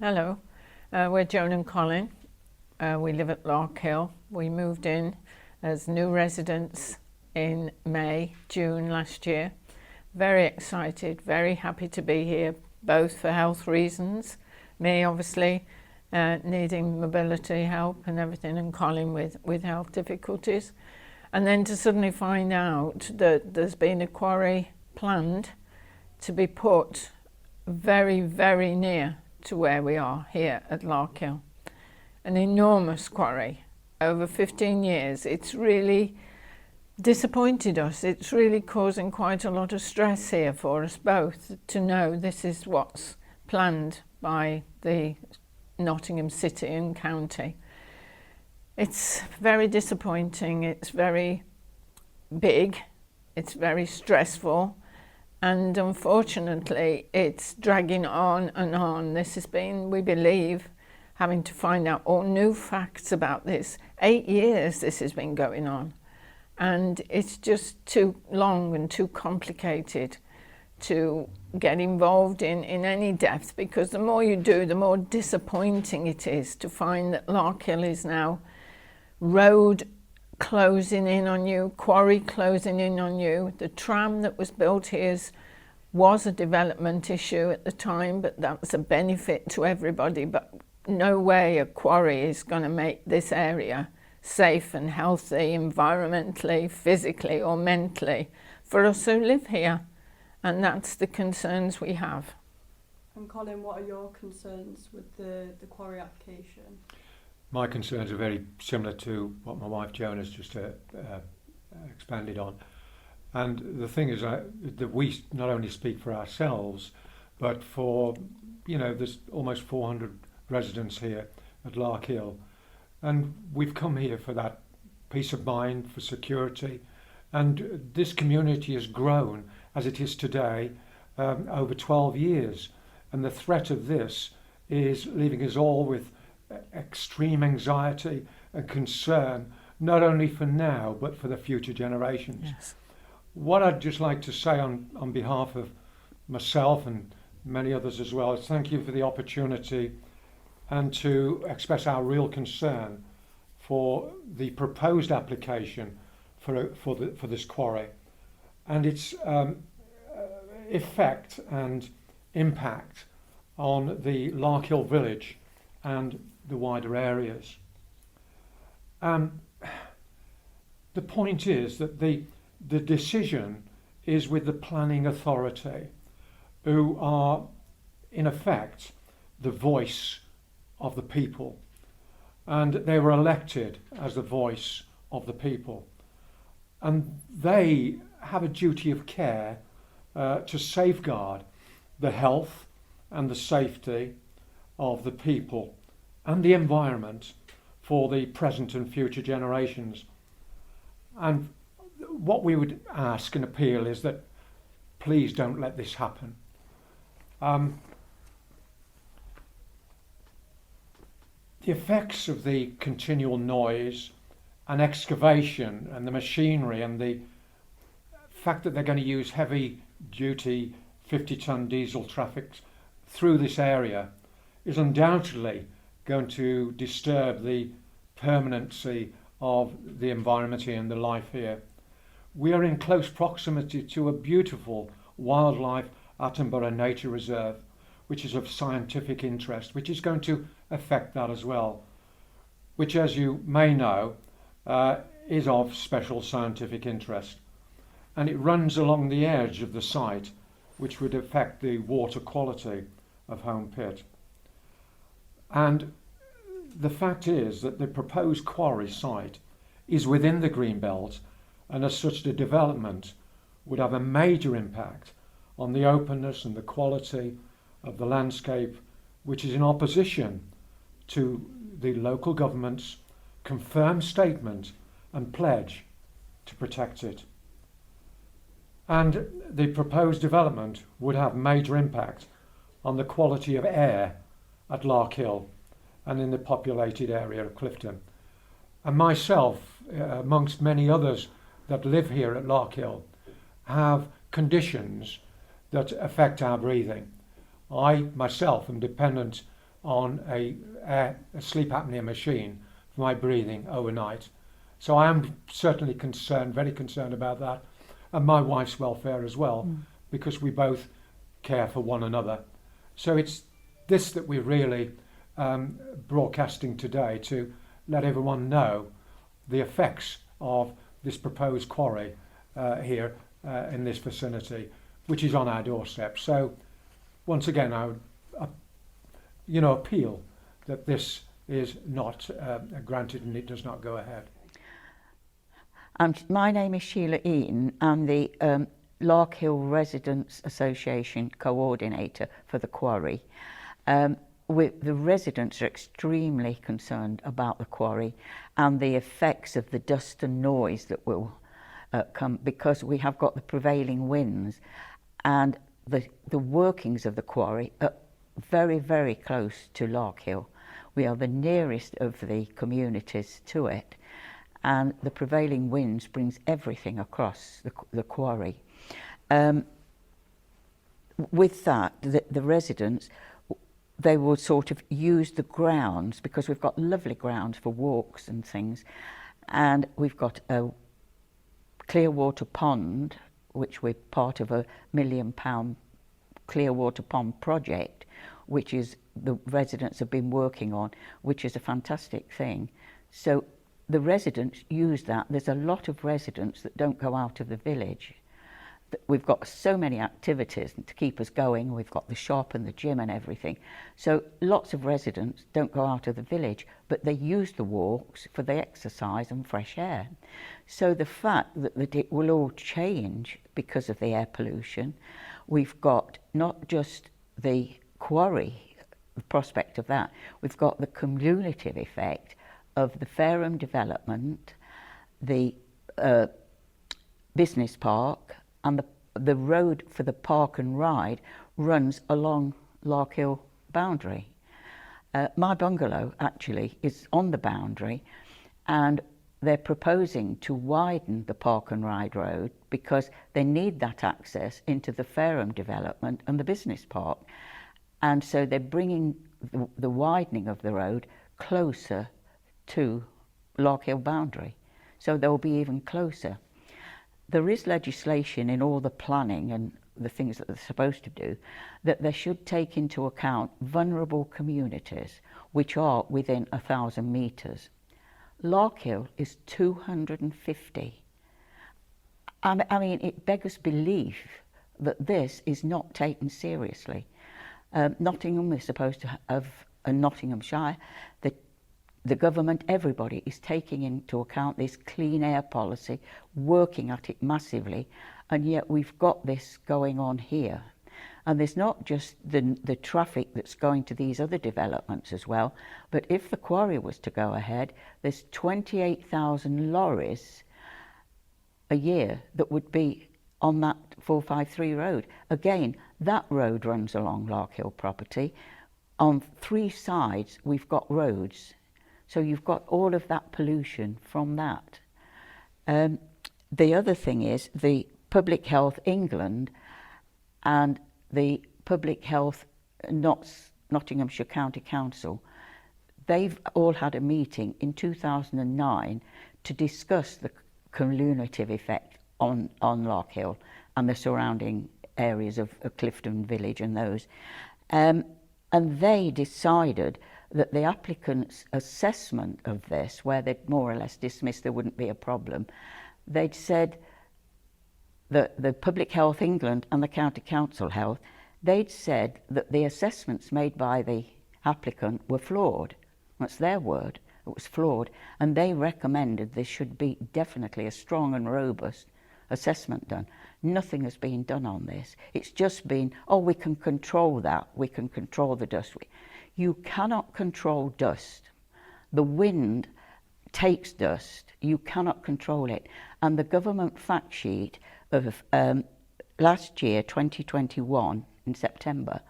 Hello, we're Joan and Colin. We live at Lark Hill. We moved in as new residents in June last year. Very excited, very happy to be here, both for health reasons. Me, obviously, needing mobility help and everything, and Colin with health difficulties. And then to suddenly find out that there's been a quarry planned to be put very, very near to where we are here at Lark Hill. An enormous quarry over 15 years. It's really disappointed us. It's really causing quite a lot of stress here for us both to know this is what's planned by the Nottingham City and County. It's very disappointing. It's very big. It's very stressful. And unfortunately, it's dragging on and on. This has been, we believe, having to find out all new facts about this. 8 years this has been going on. And it's just too long and too complicated to get involved in any depth, because the more you do, the more disappointing it is to find that Lark Hill is now road closing in on you, quarry closing in on you. The tram that was built here was a development issue at the time, but that's a benefit to everybody. But no way a quarry is going to make this area safe and healthy, environmentally, physically or mentally, for us who live here. And that's the concerns we have. And Colin, what are your concerns with the quarry application? My concerns are very similar to what my wife Joan has just expanded on. And the thing is that we not only speak for ourselves, but for, there's almost 400 residents here at Lark Hill. And we've come here for that peace of mind, for security. And this community has grown as it is today over 12 years. And the threat of this is leaving us all with extreme anxiety and concern, not only for now but for the future generations. Yes. What I'd just like to say on behalf of myself and many others as well is thank you for the opportunity and to express our real concern for the proposed application for this quarry and its effect and impact on the Lark Hill Village and the wider areas. The point is that the decision is with the planning authority, who are in effect the voice of the people, and they were elected as the voice of the people, and they have a duty of care to safeguard the health and the safety of the people and the environment for the present and future generations. And what we would ask and appeal is that please don't let this happen. The effects of the continual noise and excavation and the machinery and the fact that they're going to use heavy duty 50-ton diesel traffic through this area is undoubtedly going to disturb the permanency of the environment here and the life here. We are in close proximity to a beautiful wildlife Attenborough Nature Reserve, which is of scientific interest, which is going to affect that as well, which, as you may know, is of special scientific interest. And it runs along the edge of the site, which would affect the water quality of Home Pit. And the fact is that the proposed quarry site is within the green belt, and as such the development would have a major impact on the openness and the quality of the landscape, which is in opposition to the local government's confirmed statement and pledge to protect it. And the proposed development would have major impact on the quality of air at Lark Hill and in the populated area of Clifton. And myself, amongst many others that live here at Lark Hill, have conditions that affect our breathing. I myself am dependent on a sleep apnea machine for my breathing overnight. So I am certainly concerned, very concerned about that, and my wife's welfare as well, because we both care for one another. So it's this that we're really broadcasting today, to let everyone know the effects of this proposed quarry here in this vicinity, which is on our doorstep. So once again, I would appeal that this is not granted and it does not go ahead. My name is Sheila Eaton. I'm the Lark Hill Residents Association coordinator for the quarry. The residents are extremely concerned about the quarry and the effects of the dust and noise that will come, because we have got the prevailing winds, and the workings of the quarry are very, very close to Lark Hill. We are the nearest of the communities to it, and the prevailing winds brings everything across the quarry. With that, the residents, they will sort of use the grounds, because we've got lovely grounds for walks and things, and we've got a clear water pond, which we're part of a £1 million clear water pond project, which is the residents have been working on, which is a fantastic thing. So the residents use that. There's a lot of residents that don't go out of the village. We've got so many activities to keep us going. We've got the shop and the gym and everything. So lots of residents don't go out of the village, but they use the walks for the exercise and fresh air. So the fact that it will all change because of the air pollution, we've got not just the quarry, the prospect of that, we've got the cumulative effect of the Fareham development, the business park, and the road for the park and ride runs along Lark Hill boundary. My bungalow actually is on the boundary, and they're proposing to widen the park and ride road because they need that access into the Fareham development and the business park. And so they're bringing the widening of the road closer to Lark Hill boundary. So they'll be even closer. There is legislation in all the planning and the things that they're supposed to do that they should take into account vulnerable communities which are within 1,000 metres. Lark Hill is 250. I mean, it beggars belief that this is not taken seriously. Nottingham is supposed to have a Nottinghamshire. The government, everybody is taking into account this clean air policy, working at it massively, and yet we've got this going on here. And there's not just the traffic that's going to these other developments as well, but if the quarry was to go ahead, there's 28,000 lorries a year that would be on that 453 road. Again, that road runs along Lark Hill property. On 3 sides, we've got roads. So you've got all of that pollution from that. The other thing is the Public Health England and the Public Health Nottinghamshire County Council, they've all had a meeting in 2009 to discuss the cumulative effect on Lark Hill and the surrounding areas of Clifton Village and those. And they decided that the applicant's assessment of this, where they'd more or less dismissed there wouldn't be a problem, they'd said that the Public Health England and the County Council Health, they'd said that the assessments made by the applicant were flawed. That's their word. It was flawed. And they recommended there should be definitely a strong and robust assessment done. Nothing has been done on this. It's just been, oh, we can control that. We can control the dust. You cannot control dust. The wind takes dust. You cannot control it. And the government fact sheet of last year, 2021, in September,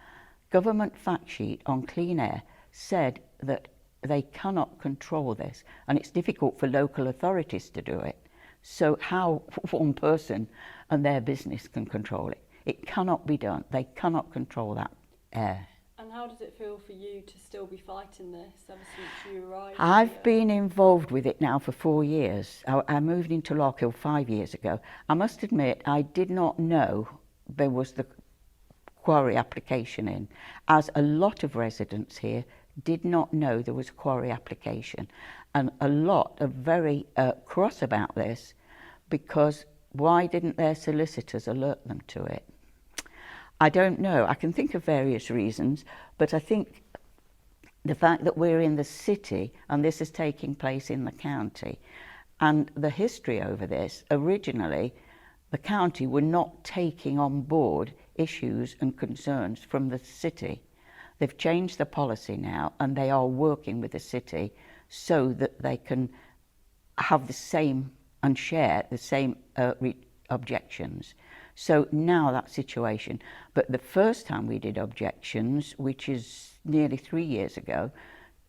government fact sheet on clean air said that they cannot control this. And it's difficult for local authorities to do it. So how one person and their business can control it? It cannot be done. They cannot control that air. And how how does it feel for you to still be fighting this ever since you arrived I've here? been involved with it now for 4 years. I moved into Lark Hill 5 years ago. I must admit, I did not know there was the quarry application in, as a lot of residents here did not know there was a quarry application. And a lot are very cross about this, because why didn't their solicitors alert them to it? I don't know. I can think of various reasons, but I think the fact that we're in the city and this is taking place in the county, and the history over this, originally the county were not taking on board issues and concerns from the city. They've changed the policy now, and they are working with the city so that they can have the same and share the same objections. So now that situation, but the first time we did objections, which is nearly 3 years ago,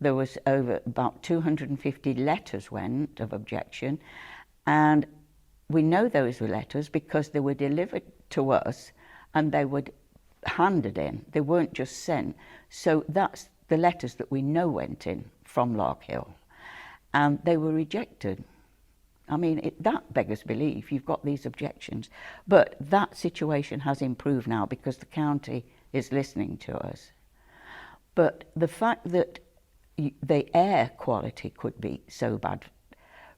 there was over about 250 letters went of objection, and we know those were letters because they were delivered to us and they were handed in. They weren't just sent. So that's the letters that we know went in from Lark Hill, and they were rejected. I mean, that beggars belief. You've got these objections. But that situation has improved now because the county is listening to us. But the fact that the air quality could be so bad,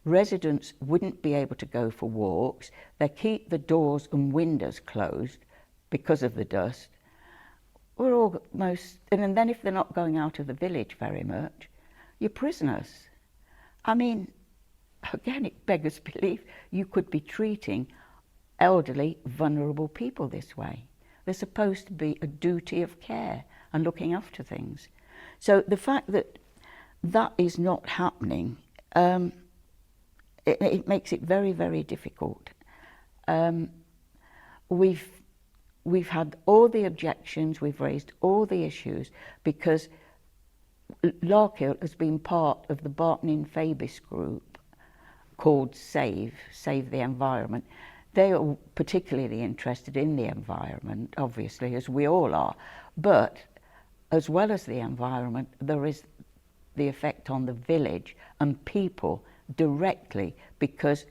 residents wouldn't be able to go for walks. They keep the doors and windows closed because of the dust. We're almost, and then if they're not going out of the village very much, you're prisoners. I mean, again, it beggars belief. You could be treating elderly, vulnerable people this way. There's supposed to be a duty of care and looking after things. So the fact that that is not happening, it makes it very, very difficult. We've had all the objections, we've raised all the issues, because Lark Hill has been part of the Barton-in-Fabis group called Save the Environment. They are particularly interested in the environment, obviously, as we all are. But as well as the environment, there is the effect on the village and people directly, because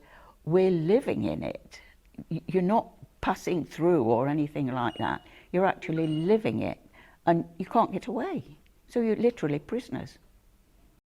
we're living in it. You're not passing through or anything like that. You're actually living it, and you can't get away. So you're literally prisoners.